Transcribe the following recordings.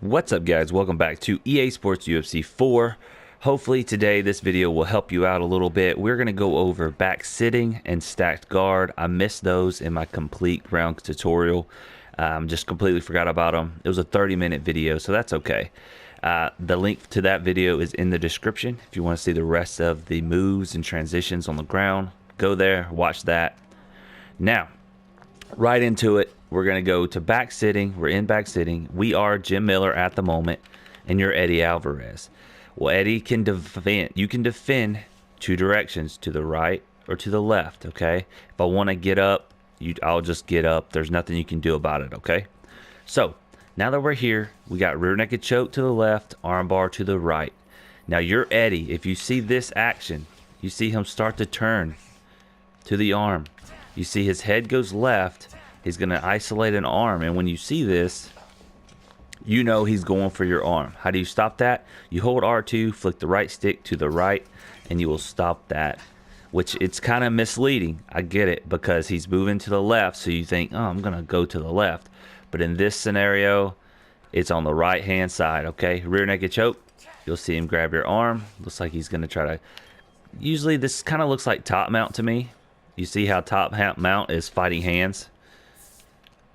What's up, guys? Welcome back to EA Sports UFC 4. Hopefully today this video will help you out a little bit. We're going to go over back sitting and stacked guard. I missed those in my complete round tutorial. Just completely forgot about them. It was a 30-minute video, so that's okay. The link to that video is in the description. If you want to see the rest of the moves and transitions on the ground, go there, watch that. Now, right into it. We're going to go to back sitting. We're in back sitting. We are Jim Miller at the moment, and you're Eddie Alvarez. Well, Eddie can defend. You can defend two directions, to the right or to the left, okay? If I want to get up, I'll just get up. There's nothing you can do about it, okay? So, now that we're here, we got rear naked choke to the left, armbar to the right. Now, you're Eddie. If you see this action, you see him start to turn to the arm. You see his head goes left. He's going to isolate an arm, and when you see this, you know he's going for your arm. How do you stop that? You hold R2, flick the right stick to the right, and you will stop that, which it's kind of misleading. I get it, because he's moving to the left, so you think, oh, I'm going to go to the left. But in this scenario, it's on the right-hand side, okay? Rear naked choke, you'll see him grab your arm. Looks like he's going to try to... Usually this kind of looks like top mount to me. You see how top mount is fighting hands?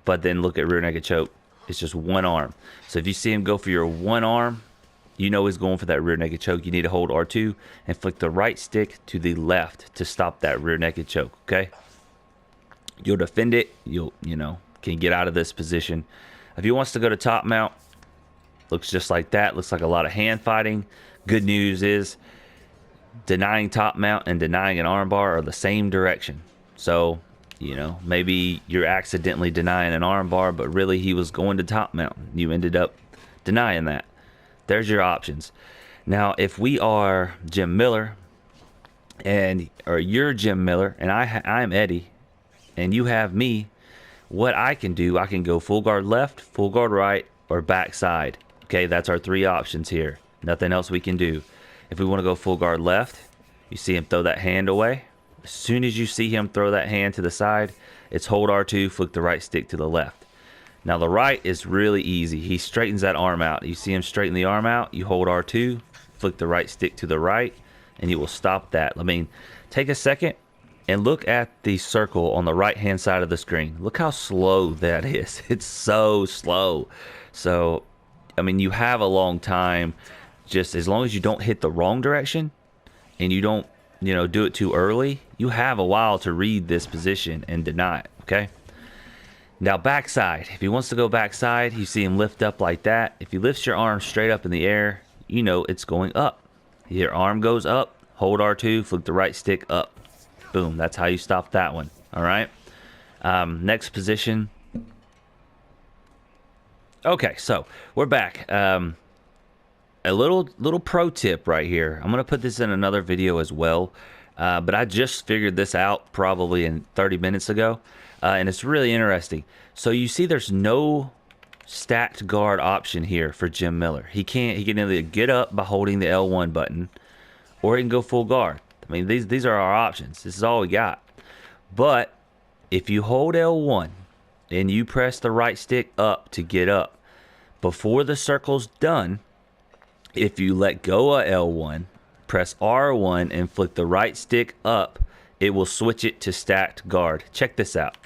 But then look at rear naked choke. It's just one arm. So if you see him go for your one arm, you know he's going for that rear naked choke. You need to hold R2 and flick the right stick to the left to stop that rear naked choke, okay? You'll defend it. You'll, can get out of this position. If he wants to go to top mount, looks just like that. Looks like a lot of hand fighting. Good news is denying top mount and denying an armbar are the same direction. So... maybe you're accidentally denying an armbar, but really he was going to top mount. You ended up denying that. There's your options. Now, if we are Jim Miller, or you're Jim Miller, and I'm Eddie, and you have me, what I can do, I can go full guard left, full guard right, or backside. Okay, that's our three options here. Nothing else we can do. If we want to go full guard left, you see him throw that hand away. As soon as you see him throw that hand to the side, it's hold R2, flick the right stick to the left. Now the right is really easy. He straightens that arm out. You see him straighten the arm out, you hold R2, flick the right stick to the right, and you will stop that. I mean, take a second and look at the circle on the right hand side of the screen. Look how slow that is. It's so slow. So, I mean, you have a long time, just as long as you don't hit the wrong direction and you don't do it too early, you have a while to read this position and deny it, okay? Now, backside. If he wants to go backside, you see him lift up like that. If he lifts your arm straight up in the air, you know it's going up. Your arm goes up, hold R2, flick the right stick up. Boom, that's how you stop that one, all right? Next position. Okay, so we're back. A little pro tip right here. I'm going to put this in another video as well. But I just figured this out probably in 30 minutes ago. And it's really interesting. So you see there's no stacked guard option here for Jim Miller. He can either get up by holding the L1 button, or he can go full guard. I mean, these are our options. This is all we got. But if you hold L1 and you press the right stick up to get up, before the circle's done, if you let go of L1, press R1 and flick the right stick up, it will switch it to stacked guard. Check this out.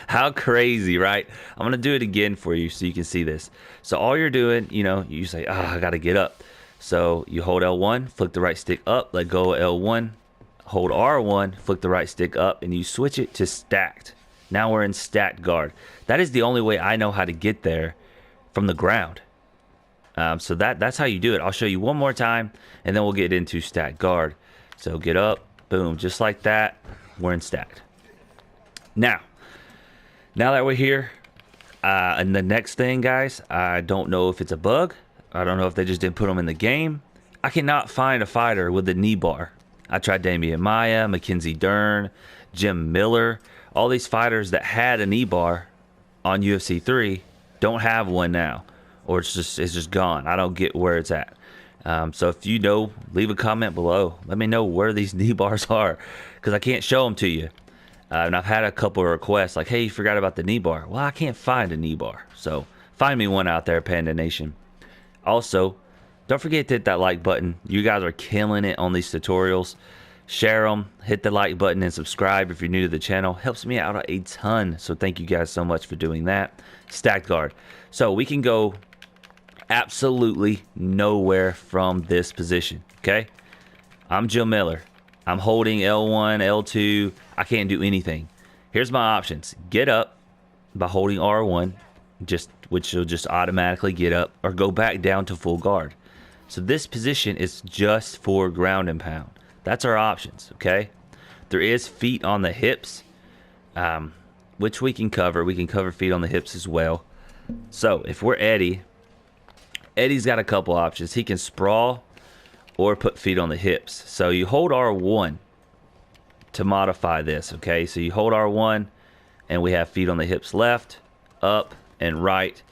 How crazy, right? I'm going to do it again for you so you can see this. So all you're doing, you say, I got to get up. So you hold L1, flick the right stick up, let go of L1, hold R1, flick the right stick up, and you switch it to stacked. Now we're in stacked guard. That is the only way I know how to get there from the ground. So that's how you do it. I'll show you one more time, and then we'll get into stacked guard. So get up, boom, just like that. We're in stacked. Now that we're here, and the next thing, guys, I don't know if it's a bug. I don't know if they just didn't put them in the game. I cannot find a fighter with a knee bar. I tried Damian Maia, Mackenzie Dern, Jim Miller. All these fighters that had a knee bar on UFC 3 don't have one now, or it's just gone. I don't get where it's at. So if you know, leave a comment below. Let me know where these knee bars are, because I can't show them to you. And I've had a couple of requests like, hey, you forgot about the knee bar. Well, I can't find a knee bar. So find me one out there, Panda Nation. Also, don't forget to hit that like button. You guys are killing it on these tutorials. Share them, hit the like button, and subscribe if you're new to the channel. Helps me out a ton. So thank you guys so much for doing that. Stacked guard. So we can go absolutely nowhere from this position, okay? I'm Jim Miller. I'm holding L1, L2. I can't do anything. Here's my options. Get up by holding R1, which will just automatically get up, or go back down to full guard. So this position is just for ground and pound. That's our options, okay? There is feet on the hips, which we can cover. We can cover feet on the hips as well. So if we're Eddie, Eddie's got a couple options. He can sprawl or put feet on the hips. So you hold R1 to modify this, okay? So you hold R1 and we have feet on the hips left, up, and right.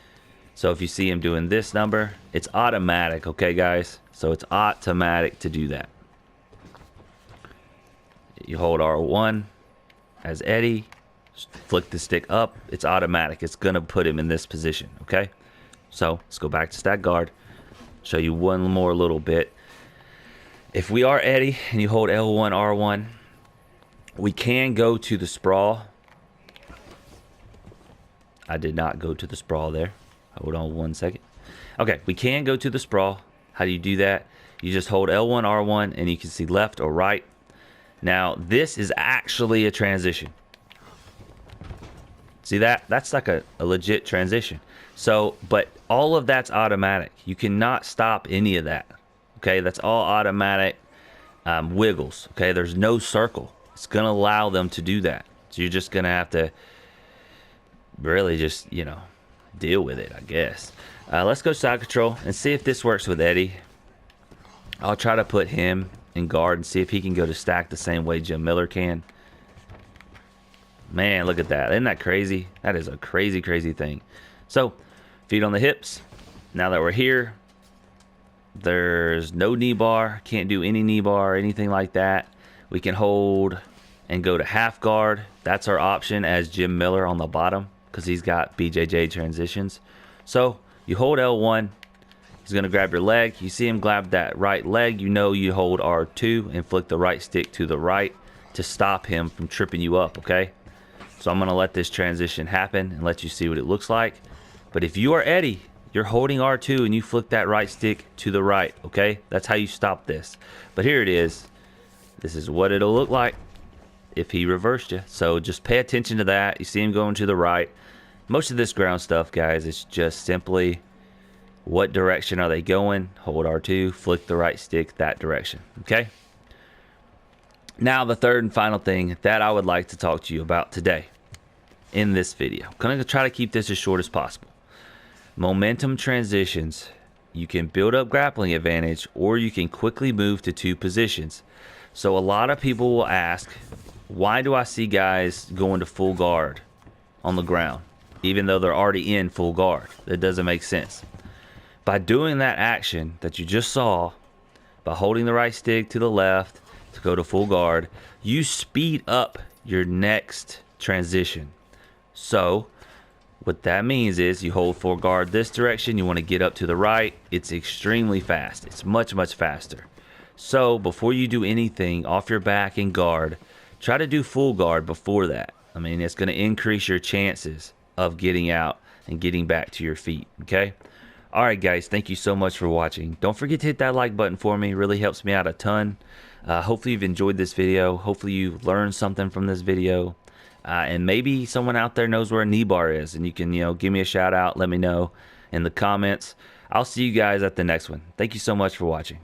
So if you see him doing this number, it's automatic, okay, guys? So it's automatic to do that. You hold R1 as Eddie, flick the stick up, it's automatic. It's gonna put him in this position, okay? So let's go back to stack guard. Show you one more little bit. If we are Eddie and you hold L1, R1, we can go to the sprawl. I did not go to the sprawl there. Hold on one second. Okay, we can go to the sprawl. How do you do that? You just hold L1, R1, and you can see left or right. Now, this is actually a transition. See that? That's like a legit transition. So, but all of that's automatic. You cannot stop any of that. Okay, that's all automatic wiggles. Okay, there's no circle. It's going to allow them to do that. So you're just going to have to really just, you know, deal with it, I guess. Let's go side control and see if this works with Eddie. I'll try to put him in guard and see if he can go to stack the same way Jim Miller can. Man, look at that. Isn't that crazy? That is a crazy, crazy thing. So, feet on the hips. Now that we're here, there's no knee bar. Can't do any knee bar or anything like that. We can hold and go to half guard. That's our option as Jim Miller on the bottom because he's got BJJ transitions. So, you hold L1. He's going to grab your leg. You see him grab that right leg. You know you hold R2 and flick the right stick to the right to stop him from tripping you up, okay? So I'm going to let this transition happen and let you see what it looks like. But if you are Eddie, you're holding R2 and you flick that right stick to the right, okay? That's how you stop this. But here it is. This is what it'll look like if he reversed you. So just pay attention to that. You see him going to the right. Most of this ground stuff, guys, is just simply what direction are they going? Hold R2, flick the right stick that direction, okay? Now, the third and final thing that I would like to talk to you about today in this video. I'm going to try to keep this as short as possible. Momentum transitions. You can build up grappling advantage or you can quickly move to two positions. So a lot of people will ask, why do I see guys going to full guard on the ground, even though they're already in full guard? That doesn't make sense. By doing that action that you just saw, by holding the right stick to the left, to go to full guard, you speed up your next transition. So what that means is you hold full guard this direction, you want to get up to the right, it's extremely fast. It's much, much faster. So before you do anything off your back and guard, try to do full guard before that. I mean, it's going to increase your chances of getting out and getting back to your feet, okay? All right, guys, thank you so much for watching. Don't forget to hit that like button for me. It really helps me out a ton. Hopefully you've enjoyed this video. Hopefully you learned something from this video. And maybe someone out there knows where a knee bar is. And you can, give me a shout out. Let me know in the comments. I'll see you guys at the next one. Thank you so much for watching.